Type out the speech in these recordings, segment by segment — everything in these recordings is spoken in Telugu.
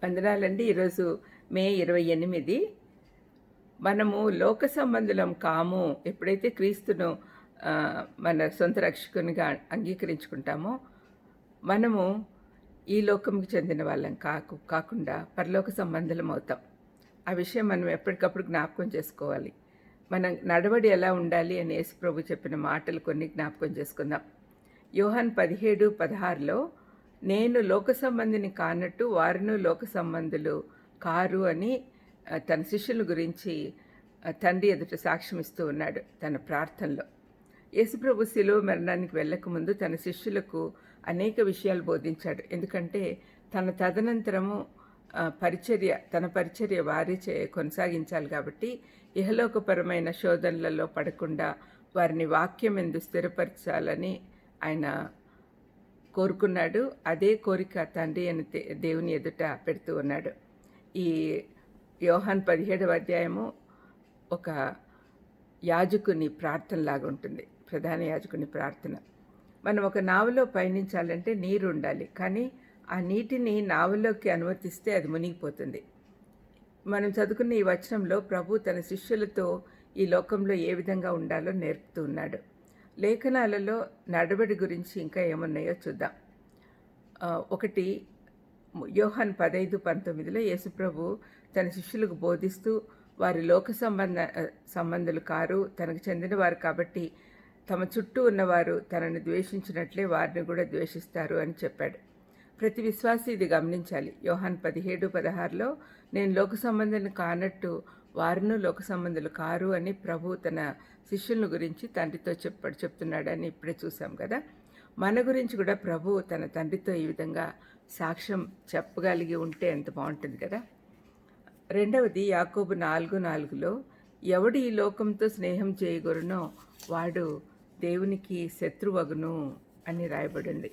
వందనాలండి. ఈరోజు మే 28. మనము లోక సంబంధులం కాము. ఎప్పుడైతే క్రీస్తును మన సొంత రక్షకునిగా అంగీకరించుకుంటామో, మనము ఈ లోకంకి చెందిన వాళ్ళం కాకుండా పరలోక సంబంధులం అవుతాం. ఆ విషయం మనం ఎప్పటికప్పుడు జ్ఞాపకం చేసుకోవాలి. మన నడవడి ఎలా ఉండాలి అని యేసుప్రభు చెప్పిన మాటలు కొన్ని జ్ఞాపకం చేసుకుందాం. యోహాను 17:16లో నేను లోక సంబంధిని కానట్టు వారును లోక సంబంధులు కారు అని తన శిష్యుల గురించి తండ్రి ఎదుట సాక్ష్యం ఇస్తూ ఉన్నాడు తన ప్రార్థనలో. యేసుప్రభు శిలువ మరణానికి వెళ్ళకముందు తన శిష్యులకు అనేక విషయాలు బోధించాడు. ఎందుకంటే తన తదనంతరము తన పరిచర్య వారి కొనసాగించాలి కాబట్టి ఇహలోకపరమైన శోధనలలో పడకుండా వారిని వాక్యం ఎందు స్థిరపరచాలని ఆయన కోరుకున్నాడు. అదే కోరిక తండ్రి అని దేవుని ఎదుట పెడుతూ ఉన్నాడు. ఈ యోహాను 17వ అధ్యాయము ఒక యాజకుని ప్రార్థనలాగా ఉంటుంది, ప్రధాన యాజకుని ప్రార్థన. మనం ఒక నావలో పయనించాలంటే నీరు ఉండాలి, కానీ ఆ నీటిని నావలోకి అనుమతిస్తే అది మునిగిపోతుంది. మనం చదువుకున్న ఈ వచనంలో ప్రభు తన శిష్యులతో ఈ లోకంలో ఏ విధంగా ఉండాలో నేర్పుతూ ఉన్నాడు. లేఖనాలలో నడవడి గురించి ఇంకా ఏమున్నాయో చూద్దాం. ఒకటి యోహాను 15:19లో యేసుప్రభు తన శిష్యులకు బోధిస్తూ వారి లోక సంబంధులు కారు, తనకు చెందిన వారు కాబట్టి తమ చుట్టూ ఉన్నవారు తనని ద్వేషించినట్లే వారిని కూడా ద్వేషిస్తారు అని చెప్పాడు. ప్రతి విశ్వాసి ఇది గమనించాలి. యోహాను 17:16లో నేను లోక సంబంధిని కానట్టు వారును లోక సంబంధులు కారు అని ప్రభు తన శిష్యుల గురించి తండ్రితో చెప్తున్నాడని ఇప్పుడే చూసాం కదా. మన గురించి కూడా ప్రభు తన తండ్రితో ఈ విధంగా సాక్ష్యం చెప్పగలిగి ఉంటే ఎంత బాగుంటుంది కదా. రెండవది యాకోబు 4:4లో ఎవడు ఈ లోకంతో స్నేహం చేయగొరునో వాడు దేవునికి శత్రువగును అని రాయబడింది.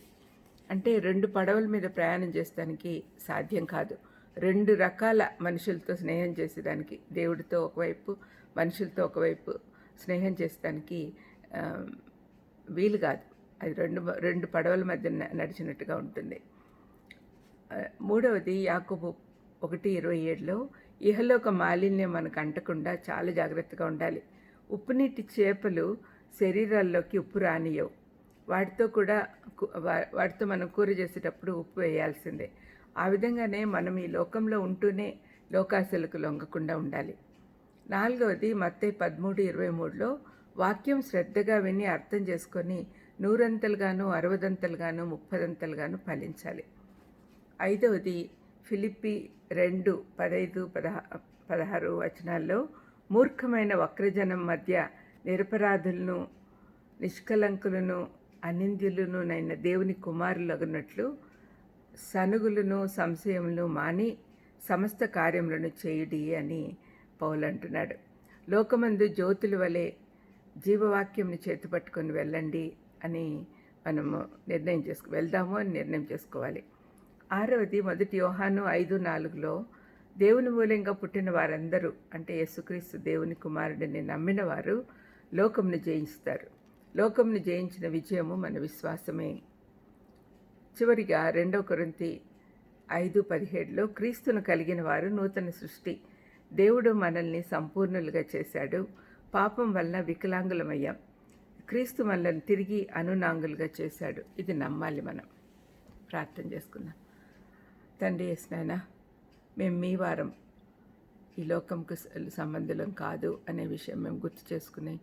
అంటే 2 పడవల మీద ప్రయాణం చేస్తానికి సాధ్యం కాదు. 2 రకాల మనుషులతో స్నేహం చేసేదానికి, దేవుడితో ఒకవైపు మనుషులతో ఒకవైపు స్నేహం చేసేదానికి వీలు కాదు. అది రెండు పడవల మధ్య నడిచినట్టుగా ఉంటుంది. మూడవది యాకోబు 1:27లో ఇహలోక మాలిన్యం మనకు అంటకుండా చాలా జాగ్రత్తగా ఉండాలి. ఉప్పునీటి చేపలు శరీరాల్లోకి ఉప్పు రానియవు. వాటితో మనం కూర చేసేటప్పుడు ఉప్పు వేయాల్సిందే. ఆ విధంగానే మనం ఈ లోకంలో ఉంటూనే లోకాశలకు లొంగకుండా ఉండాలి. నాలుగవది మత్తయి 13:23లో వాక్యం శ్రద్ధగా విని అర్థం చేసుకొని 100 60 30 ఫలించాలి. ఐదవది ఫిలిప్పి 2:15-16 వచనాల్లో మూర్ఖమైన వక్రజనం మధ్య నిరపరాధులను నిష్కలంకులను అనింద్యులనునైన దేవుని కుమారులగునట్లు సనుగులను సంశయములను మాని సమస్త కార్యములను చేయుడి అని పౌలు అంటున్నాడు. లోకమందు జ్యోతుల వలె జీవవాక్యంని చేతుపట్టుకొని వెళ్ళండి అని మనము వెళ్దాము అని నిర్ణయం చేసుకోవాలి. ఆరవది 1 యోహాను 5:4లో దేవుని మూలంగా పుట్టిన వారందరూ, అంటే యేసుక్రీస్తు దేవుని కుమారుడిని నమ్మిన వారు లోకంను జయిస్తారు. లోకంను జయించిన విజయము మన విశ్వాసమే. చివరిగా 2 కొరింథీ 5:17లో క్రీస్తును కలిగిన వారు నూతన సృష్టి. దేవుడు మనల్ని సంపూర్ణులుగా చేశాడు. పాపం వల్ల వికలాంగులమయ్యాం. క్రీస్తు మనల్ని తిరిగి అనునాంగులుగా చేశాడు. ఇది నమ్మాలి. మనం ప్రార్థన చేసుకుందాం. తండ్రి యేసునాయనా, మేము మీ వారం, ఈ లోకంకు సంబంధులం కాదు అనే విషయం మేము గుర్తు చేసుకుని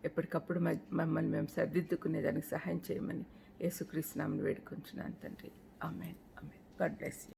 ఎప్పటికప్పుడు మమ్మల్ని మేము సరిదిద్దుకునే దానికి సహాయం చేయమని యేసుక్రీస్తు నామమున వేడుకుంటున్నాను తండ్రి. ఆమేన్. ఆమేన్. God bless you.